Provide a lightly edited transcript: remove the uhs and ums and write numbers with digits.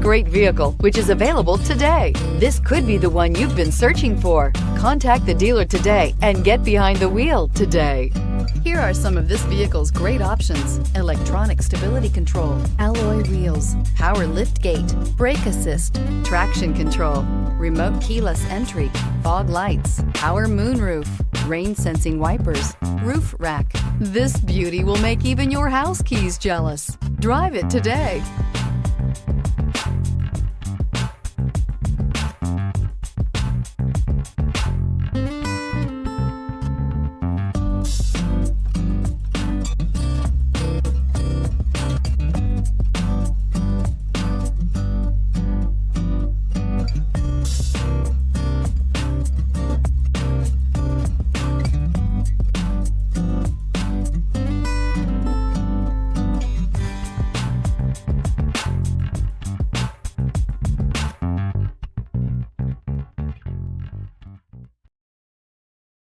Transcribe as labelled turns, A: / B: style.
A: great vehicle, which is available today. This could be the one you've been searching for. Contact the dealer today and get behind the wheel today. Here are some of this vehicle's great options: electronic stability control, alloy wheels, power lift gate, brake assist, traction control, remote keyless entry, fog lights, power moonroof, rain sensing wipers, roof rack. This beauty will make even your house keys jealous. Drive it today.